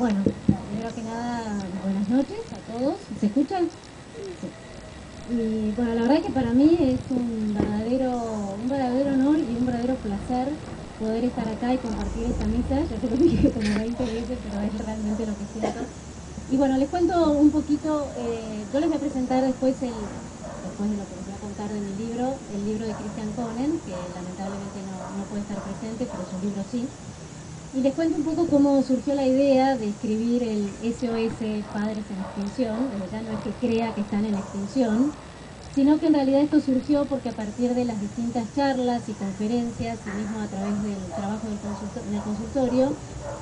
Bueno, primero que nada, buenas noches a todos. ¿Se escuchan? Sí. Y bueno, la verdad es que para mí es un verdadero honor y un verdadero placer poder estar acá y compartir esta misa. Ya te lo dije como 20 veces, pero es realmente lo que siento. Y bueno, les cuento un poquito, yo les voy a presentar después de lo que les voy a contar de mi libro, el libro de Christian Cohnen, que lamentablemente no puede estar presente, pero su libro sí. Y les cuento un poco cómo surgió la idea de escribir el SOS Padres en Extinción. Ya no es que crea que están en extinción, sino que en realidad esto surgió porque a partir de las distintas charlas y conferencias, y mismo a través del trabajo en el consultorio,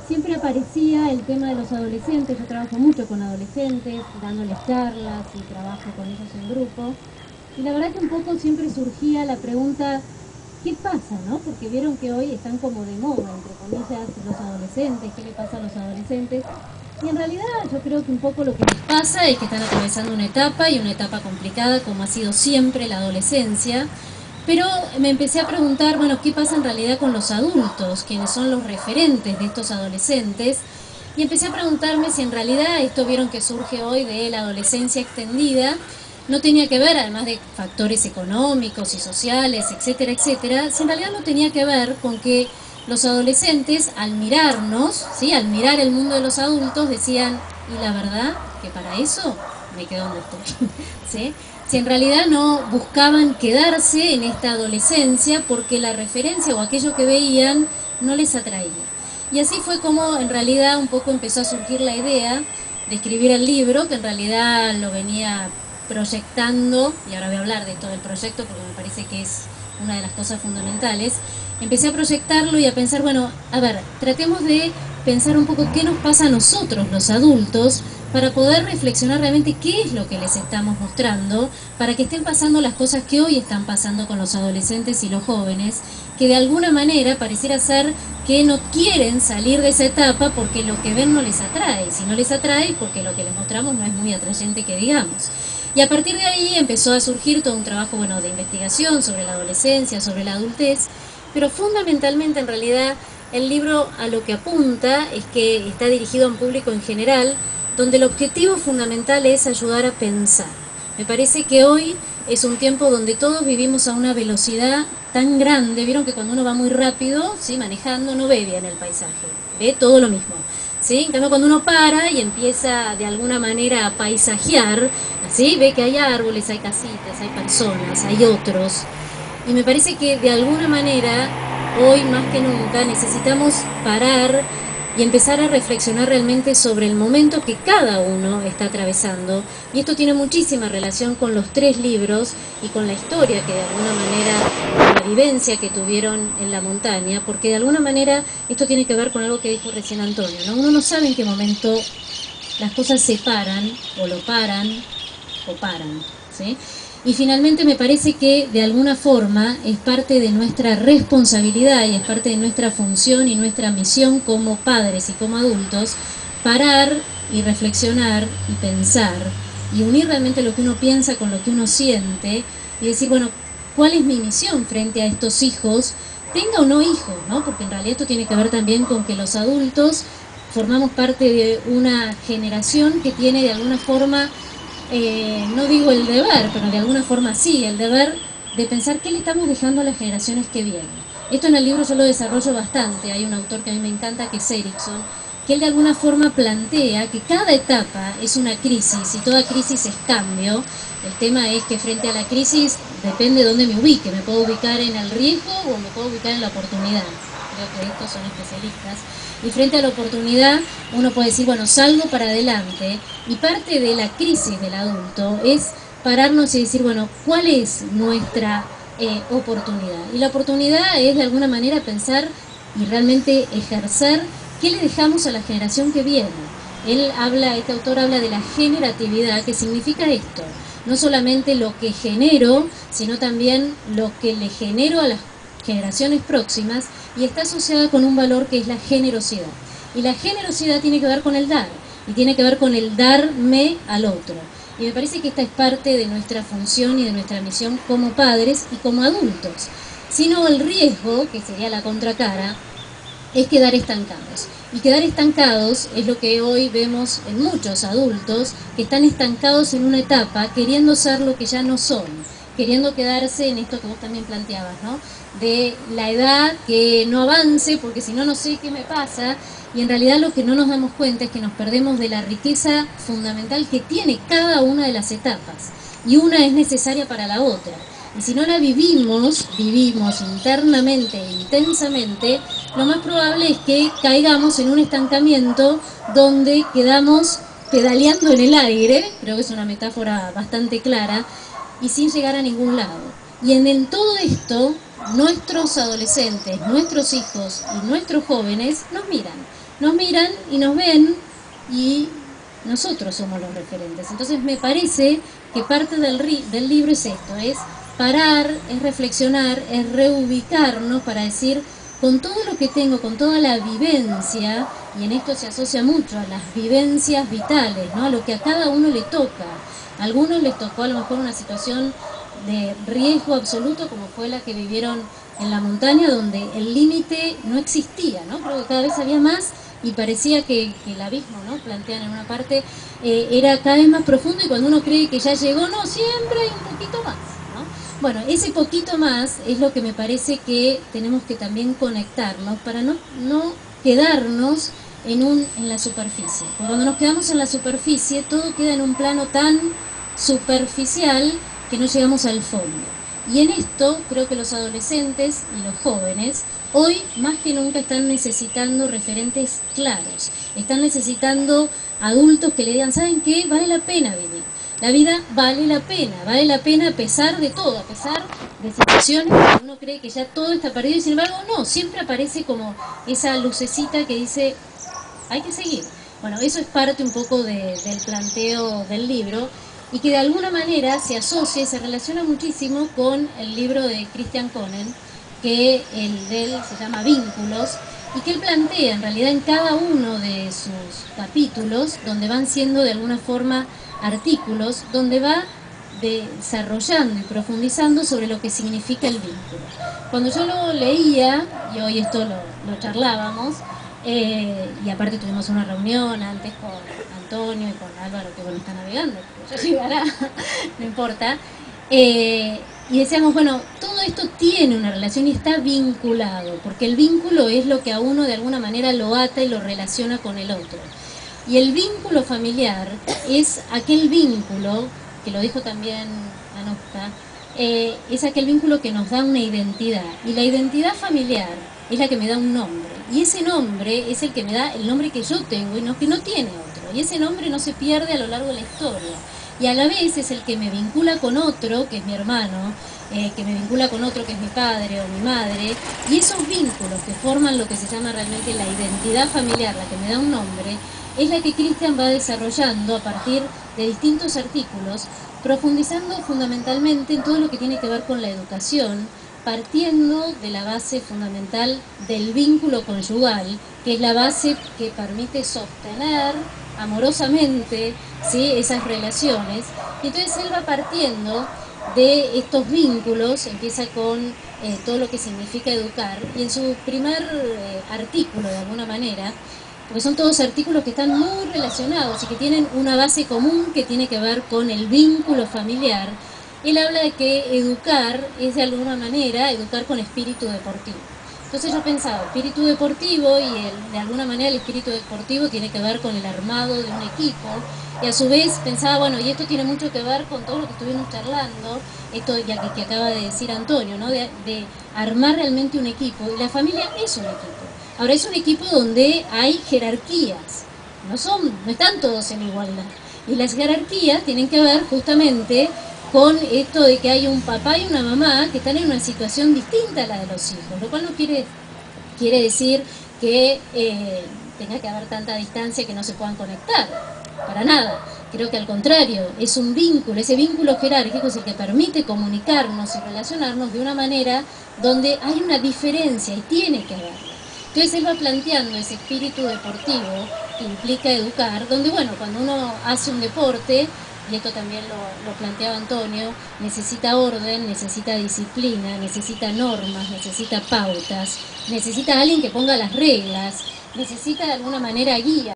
siempre aparecía el tema de los adolescentes. Yo trabajo mucho con adolescentes, dándoles charlas y trabajo con ellos en grupo. Y la verdad que un poco siempre surgía la pregunta, ¿qué pasa, no? Porque vieron que hoy están como de moda, entre comillas, los adolescentes, ¿qué le pasa a los adolescentes? Y en realidad yo creo que un poco lo que les pasa es que están atravesando una etapa complicada como ha sido siempre la adolescencia, pero me empecé a preguntar, bueno, ¿qué pasa en realidad con los adultos, quienes son los referentes de estos adolescentes? Y empecé a preguntarme si en realidad esto vieron que surge hoy de la adolescencia extendida, no tenía que ver, además de factores económicos y sociales, etcétera, etcétera, si en realidad no tenía que ver con que los adolescentes, al mirarnos, ¿sí?, al mirar el mundo de los adultos, decían, y la verdad que para eso me quedo donde estoy, ¿sí? Si en realidad no buscaban quedarse en esta adolescencia porque la referencia o aquello que veían no les atraía. Y así fue como en realidad un poco empezó a surgir la idea de escribir el libro, que en realidad lo venía proyectando, y ahora voy a hablar de todo el proyecto porque me parece que es una de las cosas fundamentales. Empecé a proyectarlo y a pensar, bueno, a ver, tratemos de pensar un poco qué nos pasa a nosotros, los adultos, para poder reflexionar realmente qué es lo que les estamos mostrando, para que estén pasando las cosas que hoy están pasando con los adolescentes y los jóvenes, que de alguna manera pareciera ser que no quieren salir de esa etapa porque lo que ven no les atrae, si no les atrae porque lo que les mostramos no es muy atrayente que digamos. Y a partir de ahí empezó a surgir todo un trabajo, bueno, de investigación sobre la adolescencia, sobre la adultez, pero fundamentalmente en realidad el libro a lo que apunta es que está dirigido a un público en general, donde el objetivo fundamental es ayudar a pensar. Me parece que hoy es un tiempo donde todos vivimos a una velocidad tan grande. Vieron que cuando uno va muy rápido, ¿sí?, manejando, no ve bien el paisaje, ve todo lo mismo, ¿sí? En cambio, cuando uno para y empieza de alguna manera a paisajear, ¿sí?, ve que hay árboles, hay casitas, hay personas, hay otros. Y me parece que de alguna manera, hoy más que nunca, necesitamos parar y empezar a reflexionar realmente sobre el momento que cada uno está atravesando. Y esto tiene muchísima relación con los 3 libros y con la historia que de alguna manera, la vivencia que tuvieron en la montaña, porque de alguna manera esto tiene que ver con algo que dijo recién Antonio, ¿no? Uno no sabe en qué momento las cosas se paran, o lo paran, o paran, ¿sí? Y finalmente me parece que de alguna forma es parte de nuestra responsabilidad y es parte de nuestra función y nuestra misión como padres y como adultos, parar y reflexionar y pensar y unir realmente lo que uno piensa con lo que uno siente y decir, bueno, ¿cuál es mi misión frente a estos hijos? Tenga o no hijos, ¿no? Porque en realidad esto tiene que ver también con que los adultos formamos parte de una generación que tiene de alguna forma, no digo el deber, pero de alguna forma sí, el deber de pensar qué le estamos dejando a las generaciones que vienen. Esto en el libro yo lo desarrollo bastante. Hay un autor que a mí me encanta, que es Erickson, que él de alguna forma plantea que cada etapa es una crisis y toda crisis es cambio. El tema es que frente a la crisis depende de dónde me ubique. Me puedo ubicar en el riesgo o me puedo ubicar en la oportunidad. Creo que estos son especialistas. Y frente a la oportunidad uno puede decir, bueno, salgo para adelante. Y parte de la crisis del adulto es pararnos y decir, bueno, ¿cuál es nuestra oportunidad? Y la oportunidad es de alguna manera pensar y realmente ejercer qué le dejamos a la generación que viene. Este autor habla de la generatividad, que significa esto, no solamente lo que genero, sino también lo que le genero a las generaciones próximas, y está asociada con un valor que es la generosidad. Y la generosidad tiene que ver con el dar, y tiene que ver con el darme al otro. Y me parece que esta es parte de nuestra función y de nuestra misión como padres y como adultos. Sino el riesgo, que sería la contracara, es quedar estancados. Y quedar estancados es lo que hoy vemos en muchos adultos que están estancados en una etapa queriendo ser lo que ya no son, queriendo quedarse en esto que vos también planteabas, ¿no? De la edad, que no avance porque si no, no sé qué me pasa, y en realidad lo que no nos damos cuenta es que nos perdemos de la riqueza fundamental que tiene cada una de las etapas, y una es necesaria para la otra. Y si no la vivimos internamente e intensamente, lo más probable es que caigamos en un estancamiento donde quedamos pedaleando en el aire, creo que es una metáfora bastante clara, y sin llegar a ningún lado. Y en todo esto, nuestros adolescentes, nuestros hijos y nuestros jóvenes nos miran y nos ven, y nosotros somos los referentes. Entonces me parece que parte del libro es esto, es parar, es reflexionar, es reubicarnos para decir, con todo lo que tengo, con toda la vivencia, y en esto se asocia mucho a las vivencias vitales, ¿no? A lo que a cada uno le toca. A algunos les tocó a lo mejor una situación de riesgo absoluto, como fue la que vivieron en la montaña, donde el límite no existía, ¿no? Creo que cada vez había más y parecía que el abismo, ¿no? Plantean en una parte, era cada vez más profundo, y cuando uno cree que ya llegó, no, siempre hay un poquito más. Bueno, ese poquito más es lo que me parece que tenemos que también conectarnos para no quedarnos en la superficie. Porque cuando nos quedamos en la superficie, todo queda en un plano tan superficial que no llegamos al fondo. Y en esto creo que los adolescentes y los jóvenes hoy más que nunca están necesitando referentes claros. Están necesitando adultos que le digan, ¿saben qué? Vale la pena vivir. La vida vale la pena a pesar de todo, a pesar de situaciones que uno cree que ya todo está perdido, y sin embargo no, siempre aparece como esa lucecita que dice, hay que seguir. Bueno, eso es parte un poco del planteo del libro, y que de alguna manera se asocia y se relaciona muchísimo con el libro de Christian Konen, que el de él se llama Vínculos, y que él plantea en realidad en cada uno de sus capítulos, donde van siendo de alguna forma artículos, donde va desarrollando y profundizando sobre lo que significa el vínculo. Cuando yo lo leía, y hoy esto lo charlábamos, y aparte tuvimos una reunión antes con Antonio y con Álvaro, que bueno, está navegando, pero ya llegará, no importa, y decíamos, bueno, todo esto tiene una relación y está vinculado, porque el vínculo es lo que a uno de alguna manera lo ata y lo relaciona con el otro. Y el vínculo familiar es aquel vínculo, que lo dijo también Anushka, es aquel vínculo que nos da una identidad. Y la identidad familiar es la que me da un nombre. Y ese nombre es el que me da el nombre que yo tengo y que no tiene otro. Y ese nombre no se pierde a lo largo de la historia. Y a la vez es el que me vincula con otro, que es mi hermano, que me vincula con otro, que es mi padre o mi madre. Y esos vínculos que forman lo que se llama realmente la identidad familiar, la que me da un nombre, es la que Christian va desarrollando a partir de distintos artículos, profundizando fundamentalmente en todo lo que tiene que ver con la educación, partiendo de la base fundamental del vínculo conyugal, que es la base que permite sostener amorosamente, ¿sí?, esas relaciones. Y entonces él va partiendo de estos vínculos, empieza con todo lo que significa educar, y en su primer artículo, de alguna manera, porque son todos artículos que están muy relacionados y que tienen una base común que tiene que ver con el vínculo familiar, él habla de que educar es de alguna manera educar con espíritu deportivo. Entonces yo pensaba, espíritu deportivo, y de alguna manera el espíritu deportivo tiene que ver con el armado de un equipo, y a su vez pensaba, bueno, y esto tiene mucho que ver con todo lo que estuvimos charlando, esto ya que acaba de decir Antonio, ¿no? De armar realmente un equipo, y la familia es un equipo. Ahora es un equipo donde hay jerarquías, no están todos en igualdad, y las jerarquías tienen que ver justamente con esto de que hay un papá y una mamá que están en una situación distinta a la de los hijos, lo cual no quiere decir que tenga que haber tanta distancia que no se puedan conectar, para nada. Creo que al contrario, es un vínculo, ese vínculo jerárquico es el que permite comunicarnos y relacionarnos de una manera donde hay una diferencia y tiene que haber. Entonces él va planteando ese espíritu deportivo que implica educar, donde bueno, cuando uno hace un deporte, y esto también lo planteaba Antonio, necesita orden, necesita disciplina, necesita normas, necesita pautas, necesita alguien que ponga las reglas, necesita de alguna manera guía.